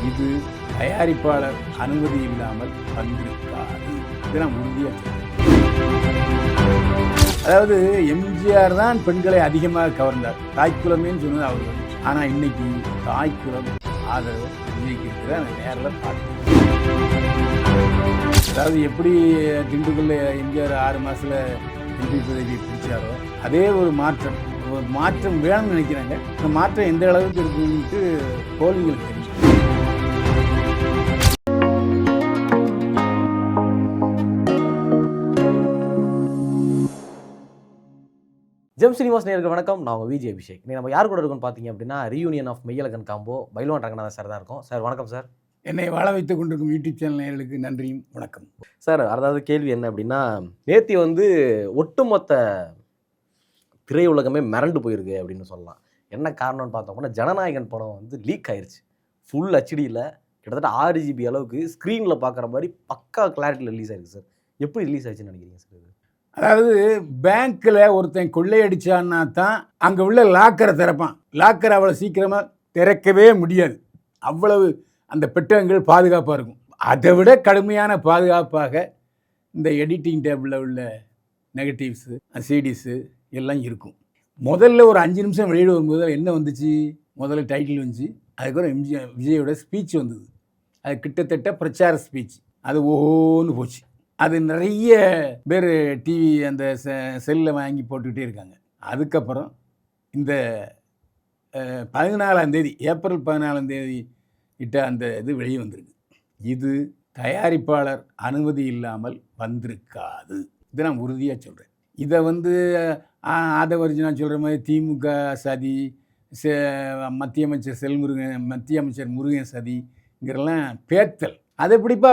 இது தயாரிப்பாளர் அனுமதி இல்லாமல் வந்திருக்காது. இது நான் உறுதியாக சொல்றேன். அதாவது எம்ஜிஆர் தான் பெண்களை அதிகமாக கவர்ந்தார். தாய்க்குலமேன்னு சொன்னது அவர் தான். ஆனால் இன்னைக்கு தாய்க்குலம் ஆதரவு விஜய்க்கு இருக்கிற அந்த நேரில் பார்த்து, அதாவது எப்படி திண்டுக்கல்ல எம்ஜிஆர் 6 மாதத்தில் எம்பி பதவி பிடிச்சாரோ அதே ஒரு மாற்றம் வேணும்னு நினைக்கிறாங்க. இந்த மாற்றம் எந்த அளவுக்கு இருக்குன்ட்டு தோல்விகள் தெரியும். ஜெம் சினிமாஸ் நேயர்களுக்கு வணக்கம். நான் உங்கள் விஜய் அபிஷேக். இன்னைக்கு நம்ம யார் கூட இருக்கோம்னு பார்த்தீங்க அப்படின்னா reunion of Meiyazhagan combo Pailwan Ranganathan sir தான் இருக்கும். சார் வணக்கம் சார். என்னை வாழ வைத்துக் கொண்டிருக்கும் யூடியூப் சேனல் நேயர்களுக்கு நன்றியும் வணக்கம். சார், அதாவது கேள்வி என்ன அப்படின்னா, நேத்தி ஒட்டுமொத்த திரையுலகமே மிரண்டு போயிருக்கு அப்படின்னு சொல்லலாம். என்ன காரணம்னு பார்த்தோம்னா, ஜனநாயகன் படம் லீக் ஆயிடுச்சு. ஃபுல் ஹெச்டியில் கிட்டத்தட்ட 6 GB அளவுக்கு ஸ்க்ரீனில் பார்க்குற மாதிரி பக்கா கிளாரிட்டியில் ரிலீஸ் ஆயிருக்கு சார். எப்படி ரிலீஸ் ஆயிடுச்சுன்னு நினைக்கிறீங்க சார்? அதாவது பேங்க்கில் ஒருத்தன் கொள்ளையடிச்சான்னா தான் அங்கே உள்ள லாக்கரை திறப்பான். லாக்கரை அவ்வளோ சீக்கிரமாக திறக்கவே முடியாது. அவ்வளவு அந்த பெட்டகங்கள் பாதுகாப்பாக இருக்கும். அதை விட கடுமையான பாதுகாப்பாக இந்த எடிட்டிங் டேபிளில் உள்ள நெகட்டிவ்ஸு, சிடிஸு எல்லாம் இருக்கும். முதல்ல ஒரு 5 நிமிஷம் வெளியிட வரும்போது என்ன வந்துச்சு? முதல்ல டைட்டில் வந்துச்சு. அதுக்கப்புறம் விஜயோட ஸ்பீச் வந்தது. அது கிட்டத்தட்ட பிரச்சார ஸ்பீச். அது ஓன்னு போச்சு. அது நிறைய பேர் டிவி அந்த செல்லில் வாங்கி போட்டுக்கிட்டே இருக்காங்க. அதுக்கப்புறம் இந்த 14ஆம் தேதி, ஏப்ரல் 14ஆம் தேதி கிட்ட அந்த இது வெளியே வந்திருக்கு. இது தயாரிப்பாளர் அனுமதி இல்லாமல் வந்திருக்காது. இதை நான் உறுதியாக சொல்கிறேன். இதை ஆதவர்ஜி நான் சொல்கிற மாதிரி திமுக சதி, மத்திய அமைச்சர் முருகன் சதிங்கிறலாம் பேத்தல். அது எப்படிப்பா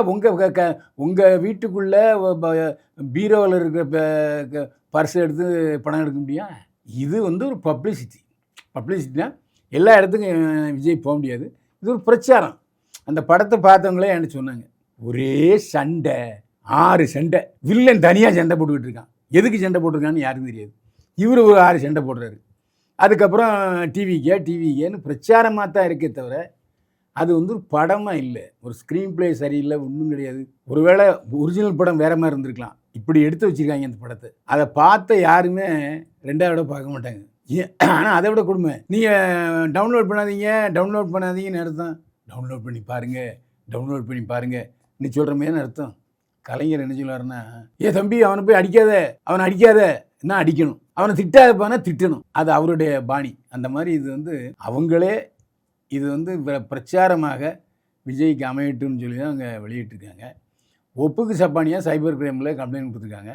உங்கள் வீட்டுக்குள்ளே பீரோவில் இருக்கிற பர்ஸ் எடுத்து பணம் எடுக்க முடியும்? இது ஒரு பப்ளிசிட்டினா எல்லா இடத்துக்கும் விஜய் போக முடியாது. இது ஒரு பிரச்சாரம். அந்த படத்தை பார்த்தவங்களே என்கிட்ட சொன்னாங்க, ஒரே சண்டை, 6 சண்டை. வில்லன் தனியாக சண்டை போட்டுக்கிட்டு இருக்கான். எதுக்கு சண்டை போட்டிருக்கான்னு யாருக்கும் தெரியாது. இவர் ஒரு 6 சண்டை போடுறாரு. அதுக்கப்புறம் டிவிக்கேன்னு பிரச்சாரமாக தான் இருக்கே தவிர அது ஒரு படமாக இல்லை. ஒரு ஸ்க்ரீன் பிளே சரியில்லை, ஒன்றும் கிடையாது. ஒருவேளை ஒரிஜினல் படம் வேறு மாதிரி இருந்திருக்கலாம். இப்படி எடுத்து வச்சுருக்காங்க அந்த படத்தை. அதை பார்த்த யாருமே 2ஆவது விட பார்க்க மாட்டாங்க. ஆனால் அதை விட கொடுமை, நீங்கள் டவுன்லோட் பண்ணாதீங்கன்னு அர்த்தம். டவுன்லோட் பண்ணி பாருங்க நீ சொல்கிற மாதிரி அர்த்தம். கலைஞர் என்ன சொல்லுவாருன்னா, தம்பி அவனை போய் அடிக்காத என்ன அடிக்கணும், அவனை திட்டாதப்பானா திட்டணும். அது அவருடைய பாணி. அந்த மாதிரி இது அவங்களே இது பிரச்சாரமாக விஜய்க்கு அமையட்டும்னு சொல்லி தான் அவங்க வெளியிட்டிருக்காங்க. ஒப்புக்கு சப்பானியாக சைபர் கிரைமில் கம்ப்ளைண்ட் கொடுத்துருக்காங்க.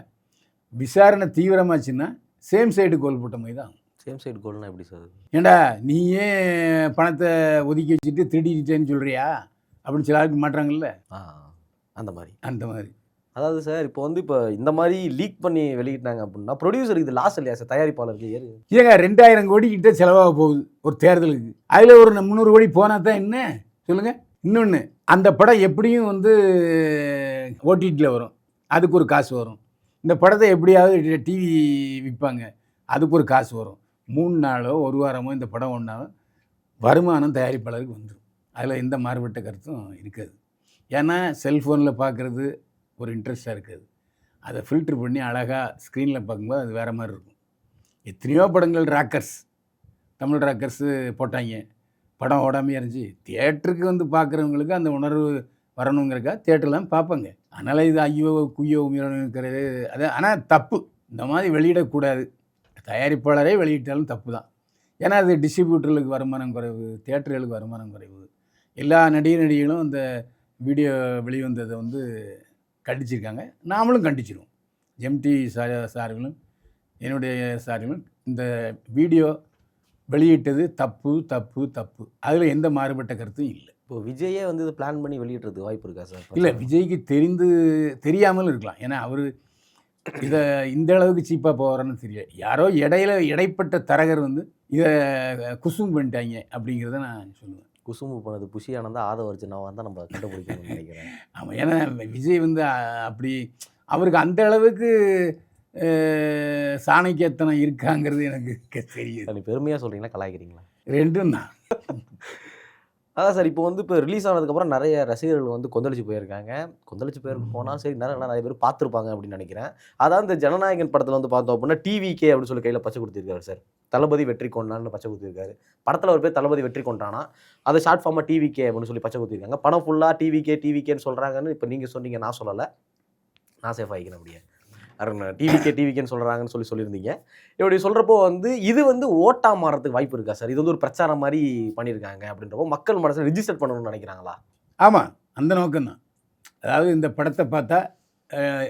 விசாரணை தீவிரமாச்சுன்னா சேம் சைடு கோல் போட்ட மாதிரி தான். சேம் சைடு கோல்னா எப்படி சார்? ஏண்டா நீயே பணத்தை ஒதுக்கி வச்சுட்டு திருடிட்டேன்னு சொல்கிறியா அப்படின்னு சில ஆளுக்கு மாட்டுறாங்கல்ல. அந்த மாதிரி. அதாவது சார், இப்போ இந்த மாதிரி லீக் பண்ணி வெளியிட்டாங்க அப்படின்னா ப்ரொடியூசருக்கு இது லாஸ் இல்லையா சார்? தயாரிப்பாளருக்கு ஏங்க 2000 கோடி கிட்ட செலவாக போகுது ஒரு தேர்தலுக்கு. அதில் ஒரு 300 கோடி போனால் தான் என்ன சொல்லுங்கள். இன்னொன்று, அந்த படம் எப்படியும் ஓடிடியில் வரும், அதுக்கு ஒரு காசு வரும். இந்த படத்தை எப்படியாவது டிவி விற்பாங்க, அதுக்கு ஒரு காசு வரும். 3 நாளோ 1 வாரமோ இந்த படம் ஒன்றாலும் வருமானம் தயாரிப்பாளருக்கு வந்துடும். அதில் எந்த மாறுபட்ட கருத்தும் இருக்காது. ஏன்னா செல்ஃபோனில் பார்க்குறது ஒரு இன்ட்ரெஸ்டாக இருக்காது. அதை ஃபில்ட்ரு பண்ணி அழகாக ஸ்க்ரீனில் பார்க்கும்போது அது வேறு மாதிரி இருக்கும். எத்தனையோ படங்கள் தமிழ் ராக்கர்ஸு போட்டாங்க, படம் ஓடாமையாக இருந்துச்சு. தியேட்டருக்கு பார்க்குறவங்களுக்கு அந்த உணர்வு வரணுங்கிறக்கா தியேட்டர்லாம் பார்ப்பாங்க. அதனால் இது ஐயோ குய்யோ உமிரணுங்கிறது அது. ஆனால் தப்பு, இந்த மாதிரி வெளியிடக்கூடாது. தயாரிப்பாளரே வெளியிட்டாலும் தப்பு தான். ஏன்னா அது டிஸ்ட்ரிபியூட்டர்களுக்கு வருமானம் குறைவு, தியேட்டர்களுக்கு வருமானம் குறைவு. எல்லா நடிகர்களும் அந்த வீடியோ வெளிவந்ததை கண்டிச்சிருக்காங்க. நாமளும் கண்டிச்சிருவோம். எம்டி சார்களும் என்னுடைய சார்களும் இந்த வீடியோ வெளியிட்டது தப்பு. அதில் எந்த மாறுபட்ட கருத்தும் இல்லை. இப்போ விஜயே இது பிளான் பண்ணி வெளியிடுறது வாய்ப்பு இருக்கா சார்? இல்லை, விஜய்க்கு தெரியாமலும் இருக்கலாம். ஏன்னா அவர் இதை இந்த அளவுக்கு சீப்பாக போகிறான்னு தெரியல. யாரோ இடைப்பட்ட தரகர் இதை குசும் பண்ணிட்டாங்க அப்படிங்கிறத நான் சொல்லுவேன். குசும்பு பண்ணது புஷி ஆனந்தா, ஆதவர்ஜனாவாக தான் நம்ம கண்டுபிடிக்கணும்னு நினைக்கிறேன். ஆமாம், ஏன்னா விஜய் அப்படி அவருக்கு அந்த அளவுக்கு சாணக்கியத்தனம் இருக்காங்கிறது எனக்கு தெரியுது. நீ பெருமையாக சொல்கிறீங்களா கலாய்க்கிறீங்களா? ரெண்டும் தான். அதான் சார் இப்போ வந்து இப்போ ரிலீஸ் ஆனதுக்கப்புறம் நிறைய ரசிகர்கள் வந்து கொந்தளிச்சு போயிருக்காங்க. கொந்தளிச்சு போனால் சரி நிறைய பேர் பார்த்துருப்பாங்க அப்படின்னு நினைக்கிறேன். அதான் இந்த ஜனநாயகன் படத்தில் வந்து பார்த்தோம் அப்படின்னா டிவிகே அப்படின்னு சொல்லி கையில் பச்சை கொடுத்துருக்காரு சார். தளபதி வெற்றி கொண்டான்னு பச்சை கொடுத்துருக்காரு. படத்தில் ஒரு பேர் தளபதி வெற்றி கொண்டானா அதை ஷார்ட் ஃபார்மாக டிவிகே அப்படின்னு சொல்லி பச்சை கொடுத்துருக்காங்க. படம் ஃபுல்லாக டிவிகேன்னு சொல்கிறாங்கன்னு இப்போ நீங்கள் சொன்னீங்க, நான் சொல்லலை, நான் சேஃப் ஆகிக்கிறேன். அப்படியே டிவிகேன்னு சொல்கிறாங்கன்னு சொல்லியிருந்தீங்க. இப்படி சொல்கிறப்போ வந்து இது வந்து ஓட்டா மாறதுக்கு வாய்ப்பு இருக்கா சார்? இது வந்து ஒரு பிரச்சாரம் மாதிரி பண்ணியிருக்காங்க அப்படின்றப்போ மக்கள் மனசில் ரிஜிஸ்டர் பண்ணணும்னு நினைக்கிறாங்களா? ஆமாம், அந்த நோக்கம்தான். அதாவது இந்த படத்தை பார்த்தா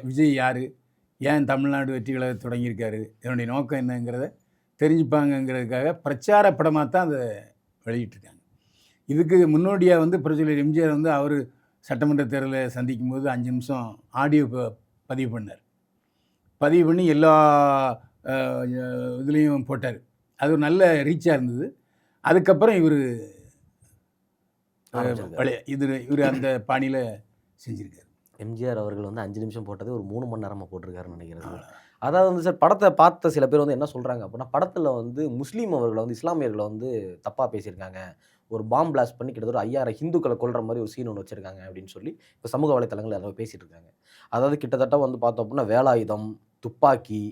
விஜய் யார், ஏன் தமிழ்நாடு வெற்றி கழகம் தொடங்கியிருக்காரு, இதனுடைய நோக்கம் என்னங்கிறத தெரிஞ்சுப்பாங்கங்கிறதுக்காக பிரச்சார படமாக தான் அதை வெளியிட்டிருக்காங்க. இதுக்கு முன்னோடியாக வந்து புரட்சியாளர் எம்ஜிஆர் வந்து அவர் சட்டமன்ற தேர்தலை சந்திக்கும் போது 5 நிமிஷம் ஆடியோ பதிவு பண்ணார். பதிவு பண்ணி எல்லா இதுலேயும் போட்டார். அது ஒரு நல்ல ரீச்சாக இருந்தது. அதுக்கப்புறம் இவர் அந்த பாணியில் செஞ்சுருக்காரு. எம்ஜிஆர் அவர்கள் வந்து 5 நிமிஷம் போட்டது ஒரு 3 மணி நேரமாக போட்டிருக்காருன்னு நினைக்கிறேன். அதாவது வந்து சார் படத்தை பார்த்த சில பேர் வந்து என்ன சொல்கிறாங்க அப்படின்னா, படத்தில் வந்து முஸ்லீம் அவர்களை வந்து இஸ்லாமியர்களை வந்து தப்பாக பேசியிருக்காங்க. ஒரு பாம் பிளாஸ்ட் பண்ணி கிட்டத்தட்ட 5000 ஹிந்துக்களை கொல்ற மாதிரி ஒரு சீன் ஒன்று வச்சுருக்காங்க அப்படின்னு சொல்லி இப்போ சமூக வலைத்தளங்கள் எல்லாரும் பேசிகிட்டு இருக்காங்க. அதாவது கிட்டத்தட்ட வந்து பார்த்தோம் அப்படின்னா வேலாயுதம், துப்பாக்கி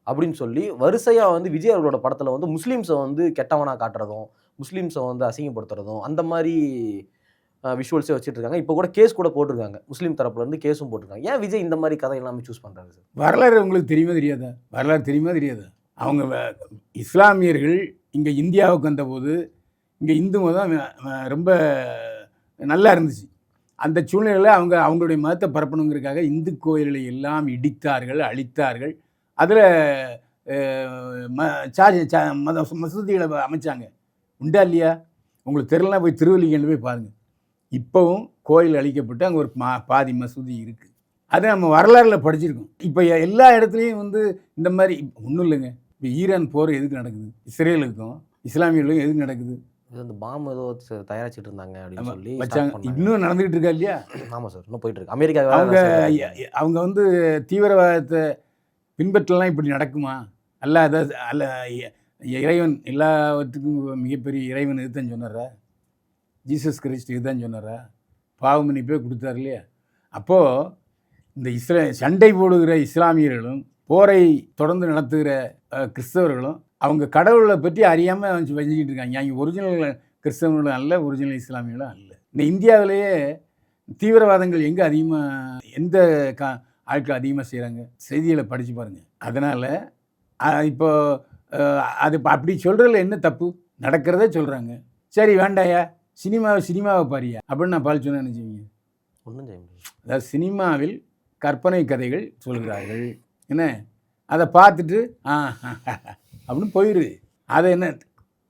அப்படின்னு சொல்லி வரிசையாக வந்து விஜய் அவர்களோட படத்தில் வந்து முஸ்லீம்ஸை வந்து கெட்டவனாக காட்டுறதும், முஸ்லீம்ஸை வந்து அசிங்கப்படுத்துறதும் அந்த மாதிரி விஷுவல்ஸே வச்சுட்டு இருக்காங்க. இப்போ கூட கேஸ் கூட போட்டிருக்காங்க. முஸ்லீம் தரப்புலேருந்து கேஸும் போட்டிருக்காங்க. ஏன் விஜய் இந்த மாதிரி கதை எல்லாமே சூஸ் பண்ணுறாரு சார்? வரலாறு உங்களுக்கு தெரியுமா தெரியாதா? வரலாறு தெரியுமா தெரியாதா? அவங்க இஸ்லாமியர்கள் இங்கே இந்தியாவுக்கு வந்தபோது இங்கே இந்து மதம் ரொம்ப நல்லா இருந்துச்சு. அந்த சூழ்நிலையில் அவங்களுடைய மதத்தை பரப்பணுங்கிறதுக்காக இந்து கோயில்களை எல்லாம் இடித்தார்கள், அழித்தார்கள். அதில் மசூதிகளை அமைச்சாங்க. உண்டா இல்லையா? உங்களுக்கு தெரியலனா போய் திருவல்லிக்கேணில் போய் பாருங்கள். இப்போவும் கோயில் அழிக்கப்பட்டு அங்கே ஒரு பாதி மசூதி இருக்குது. அதை நம்ம வரலாறில் படிச்சிருக்கோம். இப்போ எல்லா இடத்துலையும் வந்து இந்த மாதிரி ஒன்றும் இல்லைங்க. இப்போ ஈரான் போர் எதுக்கு நடக்குது? இஸ்ரேலுக்கும் இஸ்லாமியர்களுக்கும் எதுக்கு நடக்குது? இந்த பாம்பு ஏதோ தயாரிச்சுட்டு இருந்தாங்க அப்படின்னு சொல்லி வச்சாங்க. இன்னும் நடந்துகிட்டு இருக்கா இல்லையா? ஆமாம் சார், இன்னும் போயிட்டு இருக்கு. அமெரிக்கா அவங்க வந்து தீவிரவாதத்தை பின்பற்றலாம். இப்படி நடக்குமா? அல்ல இறைவன் எல்லாத்துக்கும் மிகப்பெரிய இறைவன் இதுதான் சொன்னாரா? ஜீசஸ் கிறிஸ்ட் இதுதான் சொன்னாரா? பாவ மன்னிப்பே கொடுத்தாரு இல்லையா? அப்போது இந்த சண்டை போடுகிற இஸ்லாமியர்களும் போரை தொடர்ந்து நடத்துகிற கிறிஸ்தவர்களும் அவங்க கடவுளை பற்றி அறியாமல் வஞ்சிக்கிட்டு இருக்காங்க. அங்கே ஒரிஜினல் கிறிஸ்தவர்களும் அல்ல, ஒரிஜினல் இஸ்லாமியர்களும் அல்ல. இந்த இந்தியாவிலேயே தீவிரவாதங்கள் எங்கே அதிகமாக, எந்த ஆட்கள் அதிகமாக செய்கிறாங்க? செய்திகளை படித்து பாருங்கள். அதனால் இப்போ அது அப்படி சொல்கிறதுல என்ன தப்பு? நடக்கிறதே சொல்கிறாங்க. சரி வேண்டாயா, சினிமாவை பாரியா அப்படின்னு நான் சொன்னேன் நினச்சிங்க. ஒன்றும் செய்ய முடியாது. அதாவது சினிமாவில் கற்பனை கதைகள் சொல்கிறார்கள். என்ன அதை பார்த்துட்டு அப்படின்னு போயிரு. அதை என்ன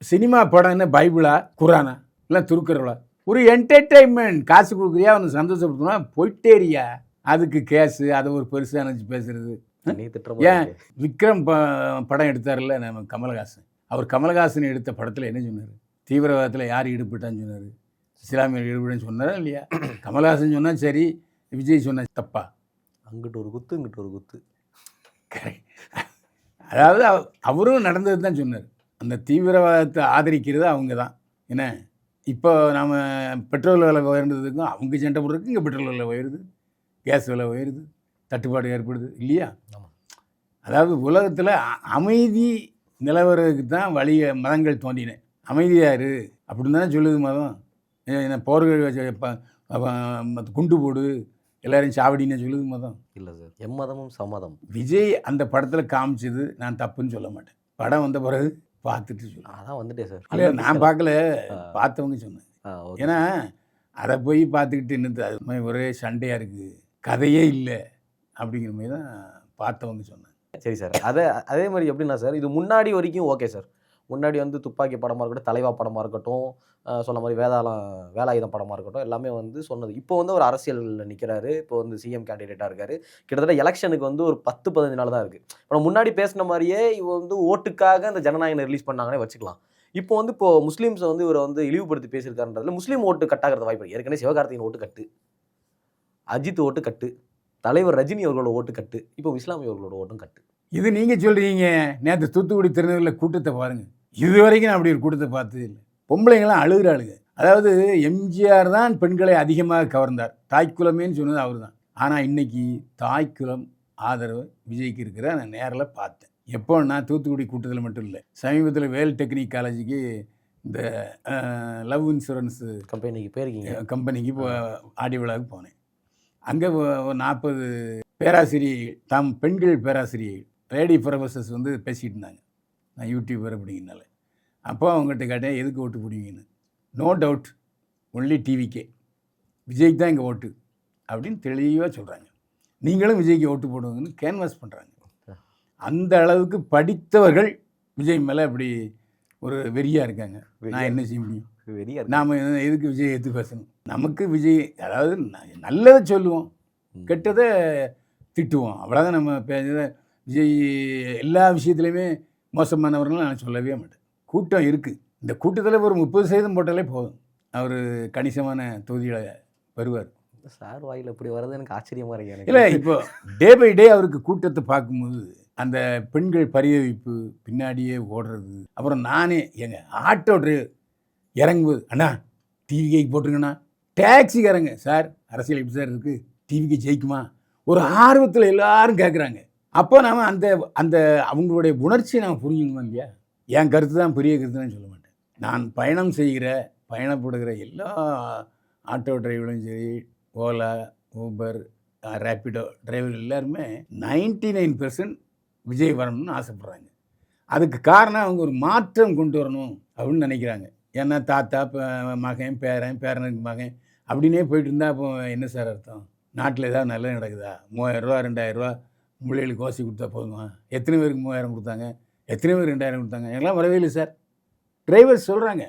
சினிமா படம் என்ன பைபிளா, குரானா, இல்லை திருக்குறளா? ஒரு என்டர்டெயின்மெண்ட். காசு கொடுக்குறியா, அவனுக்கு சந்தோஷப்படுத்தணும்னா போயிட்டேரியா. அதுக்கு கேஸு, அதை ஒரு பெருசாக நினச்சி பேசுறது. ஏன் விக்ரம் படம் எடுத்தார்ல நம்ம கமலஹாசன், அவர் கமலஹாசன் எடுத்த படத்தில் என்ன சொன்னார்? தீவிரவாதத்தில் யார் ஈடுபட்டான்னு சொன்னார்? இஸ்லாமியர் ஈடுபட்டான்னு சொன்னாரா இல்லையா? கமலஹாசன் சொன்னால் சரி, விஜய் சொன்ன தப்பா? அங்கிட்டு ஒரு குத்து, இங்கிட்டு ஒரு குத்து. அதாவது அவரும் நடந்தது தான் சொன்னார். அந்த தீவிரவாதத்தை ஆதரிக்கிறது அவங்க தான். என்ன இப்போ நாம் பெட்ரோல் விலை உயர்ந்ததுக்கும் அவங்க சண்டை போடுறதுக்கு இங்கே பெட்ரோல் விலை உயருது, கேஸ் விலை உயருது, தட்டுப்பாடு ஏற்படுது இல்லையா? அதாவது உலகத்தில் அமைதி நிலவரத்துக்கு தான் வழிய மதங்கள் தோன்றினேன். அமைதியாரு அப்படின்னு தானே சொல்லுது மதம். என்ன போர்கள் குண்டு போடு எல்லாரையும் சாவடின்னு சொல்லுது மதம் இல்லை சார். எம்மதமும் சம்மதம். விஜய் அந்த படத்தில் காமிச்சது நான் தப்புன்னு சொல்ல மாட்டேன். படம் வந்த பிறகு பார்த்துட்டு சொல்லுவேன். அதான் வந்துட்டேன் சார். இல்லை நான் பார்க்கல, பார்த்தவங்க சொன்னேன். ஏன்னா அதை போய் பார்த்துக்கிட்டு என்னது அது மாதிரி ஒரே சண்டையாக இருக்குது, கதையே இல்லை அப்படிங்கிற மாதிரி தான் பார்த்தவங்க சொன்னேன். சரி சார். அதே மாதிரி எப்படின்னா சார், இது முன்னாடி வரைக்கும் ஓகே சார். முன்னாடி வந்து துப்பாக்கி படமாக இருக்கட்டும், தலைவா படமாக இருக்கட்டும், சொன்ன மாதிரி வேலாயுதம் படமாக இருக்கட்டும், எல்லாமே வந்து சொன்னது. இப்போ வந்து ஒரு அரசியலில் நிற்கிறாரு. இப்போ வந்து சிஎம் கேண்டிடேட்டாக இருக்கார். கிட்டத்தட்ட எலெக்ஷனுக்கு வந்து ஒரு 10-15 நாள் தான் இருக்குது. இப்போ முன்னாடி பேசின மாதிரியே இவ வந்து ஓட்டுக்காக அந்த ஜனநாயகனை ரிலீஸ் பண்ணாங்கன்னே வச்சுக்கலாம். இப்போ முஸ்லீம்ஸை வந்து இவரை வந்து இழிவுபடுத்தி பேசியிருக்காருன்றதுல முஸ்லீம் ஓட்டு கட்டாகிறது வாய்ப்பு. ஏற்கனவே சிவகார்த்திகேயன் ஓட்டு கட்டு, அஜித் ஓட்டு கட்டு, தலைவர் ரஜினி அவர்களோட ஓட்டு கட்டு, இப்போ இஸ்லாமிய அவர்களோட ஓட்டும் கட்டு. இது நீங்கள் சொல்கிறீங்க. நேற்று தூத்துக்குடி திருநெல்வேலியில் கூட்டத்தை பாருங்கள். இது வரைக்கும் நான் அப்படி ஒரு கூட்டத்தை பார்த்தது இல்லை. பொம்பளைங்களாம் அழுகிறாளுங்க. அதாவது எம்ஜிஆர் தான் பெண்களை அதிகமாக கவர்ந்தார். தாய்க்குலமேன்னு சொன்னது அவர் தான். ஆனால் இன்னைக்கு தாய்க்குலம் ஆதரவு விஜய்க்கு இருக்கிற நான் நேரில் பார்த்தேன். எப்போன்னா தூத்துக்குடி கூட்டத்தில் மட்டும் இல்லை, சமீபத்தில் வேல் டெக்னிக் காலேஜுக்கு இந்த லவ் இன்சூரன்ஸு கம்பெனிக்கு போயிருக்கீங்க. கம்பெனிக்கு ஆடி விழாவுக்கு போனேன். அங்கே ஒரு 40 பேராசிரியர்கள், தாம் பெண்கள் பேராசிரியர்கள், லேடி ப்ரொஃபஸர்ஸ் வந்து பேசிகிட்டு இருந்தாங்க. நான் யூடியூபர் அப்படிங்கிறனால. அப்போ அவங்ககிட்ட கேட்டேன், எதுக்கு ஓட்டு போடுவீங்கன்னு. நோ டவுட் ஒன்லி டிவிக்கே, விஜய்க்கு தான் இங்கே ஓட்டு அப்படின்னு தெளிவாக சொல்கிறாங்க. நீங்களும் விஜய்க்கு ஓட்டு போடுவீங்கன்னு கேன்வாஸ் பண்ணுறாங்க. அந்த அளவுக்கு படித்தவர்கள் விஜய் மேலே அப்படி ஒரு வெறியாக இருக்காங்க. நான் என்ன செய்ய முடியும்? வெறியா நாம் எதுக்கு விஜய் எடுத்து பேசணும்? நமக்கு விஜய், அதாவது நல்லதை சொல்லுவோம், கெட்டதை திட்டுவோம், அவ்வளோதான். நம்ம விஜய் எல்லா விஷயத்துலையுமே மோசமானவர்கள் நான் சொல்லவே மாட்டேன். கூட்டம் இருக்குது, இந்த கூட்டத்தில் ஒரு 30% போட்டாலே போதும், அவர் கணிசமான தொகுதிகளை வருவார். சார் வாயில் இப்படி வர்றது எனக்கு ஆச்சரியமாக இருக்கு. எனக்கு இல்லை, இப்போ டே பை டே அவருக்கு கூட்டத்தை பார்க்கும்போது அந்த பெண்கள் பரிதவிப்பு, பின்னாடியே ஓடுறது, அப்புறம் நானே ஆட்டோ டிரைவர் இறங்கும்போது, அண்ணா டிவிக்கு போட்டுருங்கண்ணா, டாக்ஸிக்காரங்க, சார் அரசியல் எப்படி சார் இருக்குது, டிவிக்கு ஜெயிக்குமா, ஒரு ஆர்வத்தில் எல்லாரும் கேட்குறாங்க. அப்போ நாம் அந்த அந்த அவங்களுடைய உணர்ச்சியை நாம் புரிஞ்சுக்கணுமா இல்லையா? என் கருத்து தான் பெரிய கருத்து தான் சொல்ல மாட்டேன். நான் பயணப்படுகிற எல்லா ஆட்டோ டிரைவரும் சரி, ஓலா, ஊபர், ரேப்பிடோ டிரைவர் எல்லாருமே 99% விஜய் வரணும்னு ஆசைப்பட்றாங்க. அதுக்கு காரணம் அவங்க ஒரு மாற்றம் கொண்டு வரணும் அப்படின்னு நினைக்கிறாங்க. ஏன்னா தாத்தா மகன் பேரனுக்கு மகன் அப்படின்னே போயிட்டு இருந்தால் அப்போ என்ன சார் அர்த்தம்? நாட்டில் ஏதாவது நல்லது நடக்குதா? 3000 ரூபா 2000 ரூபா பிள்ளைகளுக்கு ஓசி கொடுத்தா போதுமா? எத்தனை பேருக்கு 3000 கொடுத்தாங்க, எத்தனை பேர் 2000 கொடுத்தாங்க? எல்லாம் வரவே இல்லை சார். டிரைவர் சொல்கிறாங்க.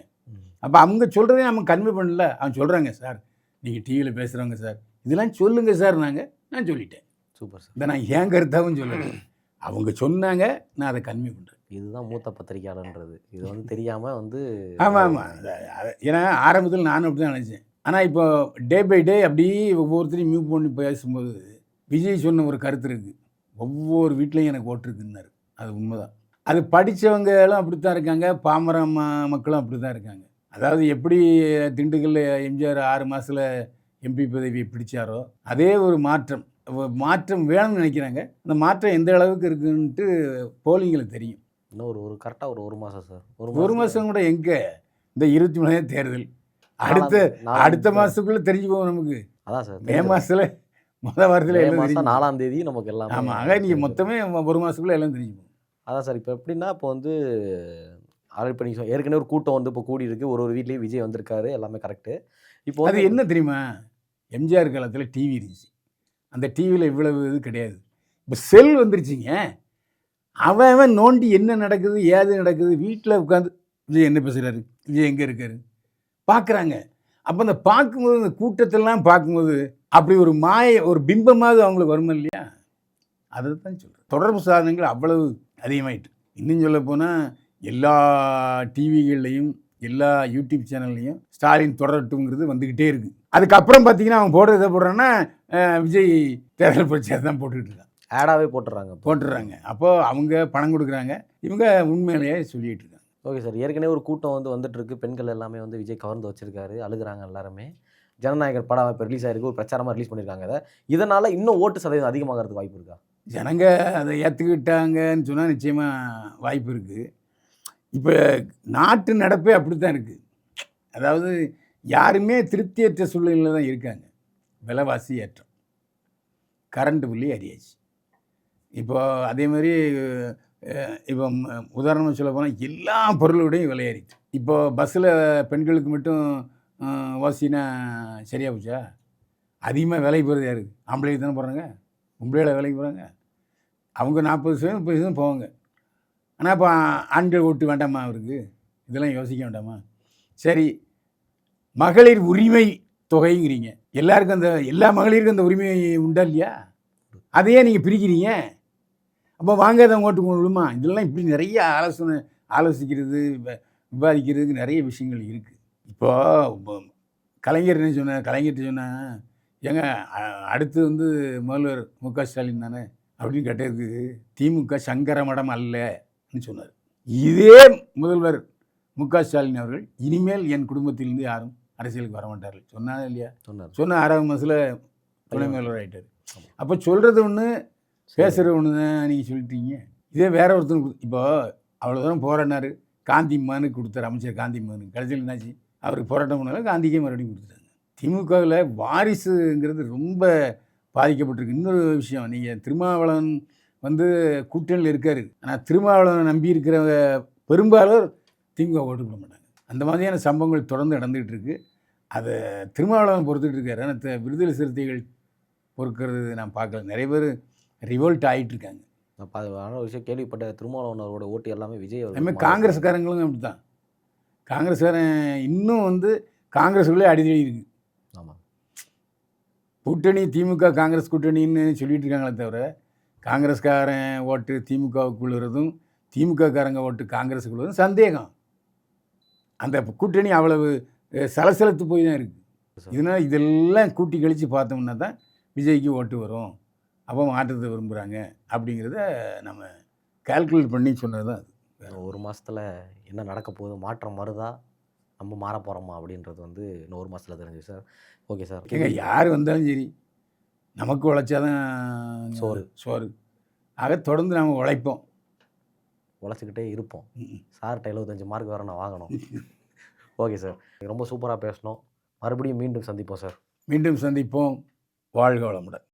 அப்போ அவங்க சொல்கிறதே நம்ம கன்வே பண்ணல. அவங்க சொல்கிறாங்க, சார் நீங்கள் டிவியில் பேசுகிறவங்க சார், இதெல்லாம் சொல்லுங்கள் சார். நான் சொல்லிட்டேன். Super sir. இதை நான் ஏன் கருத்தாகவும் சொல்லலை, அவங்க சொன்னாங்க, நான் அதை கன்வே பண்ணுறேன். இதுதான் மூத்த பத்திரிகையாளர்ன்றது. இது வந்து தெரியாமல் வந்து ஆமாம். ஏன்னா ஆரம்பத்தில் நானும் அப்படி தான் நினச்சேன். ஆனால் இப்போ டே பை டே அப்படியே ஒவ்வொருத்தரையும் மூவ் பண்ணி பேசும்போது விஜய் சொன்ன ஒரு கருத்து இருக்குது, ஒவ்வொரு வீட்லேயும் எனக்கு ஓட்டு இருக்குன்னாரு. அது உண்மைதான். அது படித்தவங்களும் அப்படி தான் இருக்காங்க, பாமர மக்களும் அப்படி தான் இருக்காங்க. அதாவது எப்படி திண்டுக்கல்ல எம்ஜிஆர் 6 மாதத்தில் எம்பி பதவியை பிடிச்சாரோ, அதே ஒரு மாற்றம் வேணும்னு நினைக்கிறாங்க. அந்த மாற்றம் எந்த அளவுக்கு இருக்குன்ட்டு போலிங்களுக்கு தெரியும். இன்னும் ஒரு கரெக்டாக ஒரு மாதம் சார். ஒரு மாதம் கூட எங்கே, இந்த 23 தேர்தல் அடுத்த மாதத்துக்குள்ளே தெரிஞ்சு போகும் நமக்கு. அதான் சார், மே மாதத்தில் முதல் வாரத்தில் மே மாதம் 4ஆம் தேதி நமக்கு எல்லாம். ஆமாம், ஆக நீங்கள் மொத்தமே ஒரு மாதத்துக்குள்ளே எல்லாம் தெரிஞ்சு போகும். அதான் சார். இப்போ எப்படின்னா, இப்போ வந்து இப்போ நீங்கள் ஏற்கனவே ஒரு கூட்டம் வந்து இப்போ கூடி இருக்குது, ஒரு வீட்லேயும் விஜய் வந்திருக்காரு, எல்லாமே கரெக்டு. இப்போ அது என்ன தெரியுமா, எம்ஜிஆர் காலத்தில் டிவி இருந்துச்சு, அந்த டிவியில் இவ்வளவு இது கிடையாது. இப்போ செல் வந்துருச்சுங்க. அவன் நோண்டி என்ன நடக்குது ஏது நடக்குது, வீட்டில் உட்காந்து விஜய் என்ன பேசுகிறாரு, விஜய் எங்கே இருக்காரு பார்க்குறாங்க. அப்போ அந்த பார்க்கும்போது, அந்த கூட்டத்திலலாம் பார்க்கும்போது அப்படி ஒரு பிம்பமாவது அவங்களுக்கு வருமா இல்லையா? அதை தான் சொல்கிறேன். தொடர்பு சாதனங்கள் அவ்வளவு அதிகமாயிட்டு. இன்னும் சொல்ல போனால் எல்லா டிவிகள்லையும் எல்லா யூடியூப் சேனல்லையும் ஸ்டாலின் தொடரட்டுங்கிறது வந்துக்கிட்டே இருக்குது. அதுக்கப்புறம் பார்த்தீங்கன்னா அவன் போடுறதை போடுறான்னா விஜய் தேர்தல் பிரச்சாரம் தான் போட்டுக்கிட்டு இருக்கான். ஆடாகவே போட்டுடுறாங்க. அப்போது அவங்க பணம் கொடுக்குறாங்க, இவங்க உண்மையிலேயே சொல்லிகிட்டு இருக்காங்க. Okay sir. ஏற்கனவே ஒரு கூட்டம் வந்து வந்துட்டுருக்கு, பெண்கள் எல்லாமே வந்து விஜய் கவர்ந்து வச்சுருக்காரு, அழுகுறாங்க எல்லாருமே. ஜனநாயகர் படம் இப்போ ரிலீஸ் ஆகிருக்கு, ஒரு பிரச்சாரமாக ரிலீஸ் பண்ணியிருக்காங்க. இதனால் இன்னும் ஓட்டு சதவீதம் அதிகமாகிறதுக்கு வாய்ப்பு இருக்கா? ஜனங்க அதை ஏற்றுக்கிட்டாங்கன்னு சொன்னால் நிச்சயமாக வாய்ப்பு இருக்குது. இப்போ நாட்டு நடப்பே அப்படி தான் இருக்குது. அதாவது யாருமே திருப்தியற்ற சூழ்நிலையில் தான் இருக்காங்க. விலைவாசி ஏற்றம், கரண்ட்டு பில்லு ஏறியாச்சு. இப்போ அதே மாதிரி இப்போ உதாரணமாக சொல்ல போனால் எல்லா பொருளுடையும் விலையேறிச்சு. இப்போ பஸ்ஸில் பெண்களுக்கு மட்டும் ஓசினா சரியாக போச்சா? அதிகமாக வேலைக்கு போகிறது யார்? ஆம்பளைக்கு தானே போகிறாங்க, பொம்பளையில வேலைக்கு போகிறாங்க. அவங்க 40% 30% போவாங்க. ஆனால் இப்போ ஆண்கள் ஓட்டு வேண்டாமா அவருக்கு? இதெல்லாம் யோசிக்க வேண்டாமா? சரி, மகளிர் உரிமை தொகைங்கிறீங்க, எல்லாருக்கும் எல்லா மகளிருக்கும் அந்த உரிமை உண்டா இல்லையா? அதையே நீங்கள் பிரிக்கிறீங்க. அப்போ வாங்காதவங்க ஓட்டு விடுமா? இதெல்லாம் இப்படி நிறைய ஆலோசிக்கிறது, விவாதிக்கிறதுக்கு நிறைய விஷயங்கள் இருக்குது. இப்போது கலைஞர் என்ன சொன்னார்? கலைஞர்கிட்ட சொன்னால், ஏங்க அடுத்து வந்து முதல்வர் மு.க. ஸ்டாலின் தானே அப்படின்னு கேட்டதுக்கு, திமுக சங்கர மடம் அல்லன்னு சொன்னார். இதே முதல்வர் மு.க. ஸ்டாலின் அவர்கள் இனிமேல் என் குடும்பத்திலிருந்து யாரும் அரசியலுக்கு வர மாட்டார்கள் சொன்னாங்க இல்லையா? சொன்னார். சொன்ன 6வது மாதத்தில் துணை முதல்வர் ஆகிட்டார். ஆமா. அப்போ சொல்கிறது ஒன்று, பேசுகிறது ஒன்று தான் நீங்கள் சொல்லிட்டீங்க. இதே வேற ஒருத்தர் இப்போ அவ்வளோ தூரம் போராடினார், காந்தி மனு கொடுத்தார், அமைச்சர் காந்தி மனு. கடைசியில் என்னாச்சு? அவருக்கு போராட்டம் பண்ணாலும் காந்திக்கே மறுபடியும் கொடுத்துட்டாங்க. திமுகவில் வாரிசுங்கிறது ரொம்ப பாதிக்கப்பட்டிருக்கு. இன்னொரு விஷயம், நீங்கள் திருமாவளவன் வந்து கூட்டணியில் இருக்கார், ஆனால் திருமாவளவனை நம்பி இருக்கிற பெரும்பாலோர் திமுக ஓட்டு போட மாட்டாங்க. அந்த மாதிரியான சம்பவங்கள் தொடர்ந்து நடந்துகிட்டு இருக்கு. அதை திருமாவளவன் பொறுத்துட்டு இருக்காரு. ஆனால் விடுதலை சிறுத்தைகள் பொறுக்கிறது நான் பார்க்கல. நிறைய பேர் ரிவோல்ட் ஆகிட்டு இருக்காங்க. நான் ஒரு விஷயம் கேள்விப்பட்ட, திருமாவளவன் அவரோட ஓட்டு எல்லாமே விஜய் அதுமாதிரி காங்கிரஸ்காரங்களும் அப்படி தான். காங்கிரஸ்காரன் இன்னும் வந்து காங்கிரஸுக்குள்ளே அடிதடி இருக்கு. ஆமாம். கூட்டணி திமுக காங்கிரஸ் கூட்டணின்னு சொல்லிட்டு இருக்காங்களே தவிர, காங்கிரஸ்காரன் ஓட்டு திமுகவுக்குள்ளதும் திமுககாரங்க ஓட்டு காங்கிரஸுக்குள்ளதும் சந்தேகம். அந்த கூட்டணி அவ்வளவு சலசலத்து போய் தான் இருக்குது. இதனால் இதெல்லாம் கூட்டி கழித்து பார்த்தோம்னா தான் விஜய்க்கு ஓட்டு வரும், அப்போ மாற்றத்தை விரும்புகிறாங்க அப்படிங்கிறத நம்ம கால்குலேட் பண்ணி சொன்னது தான் அது. ஒரு மாதத்தில் என்ன நடக்க போகுது, மாற்றம் வருதா, நம்ம மாற போகிறோமா அப்படின்றது வந்து இன்னும் ஒரு மாதத்தில் தெரிஞ்சு சார். Okay sir. ஏங்க யார் வந்தாலும் சரி, நமக்கு உழைச்சாதான் சோறு. ஆக தொடர்ந்து நாம் உழைப்போம், உழைச்சிக்கிட்டே இருப்போம். சார்கிட்ட 75 மார்க் வேறு நான் வாங்கணும். ஓகே சார், ரொம்ப சூப்பராக பேசணும். மறுபடியும் மீண்டும் சந்திப்போம் சார். மீண்டும் சந்திப்போம். வாழ்க வளமுடன்.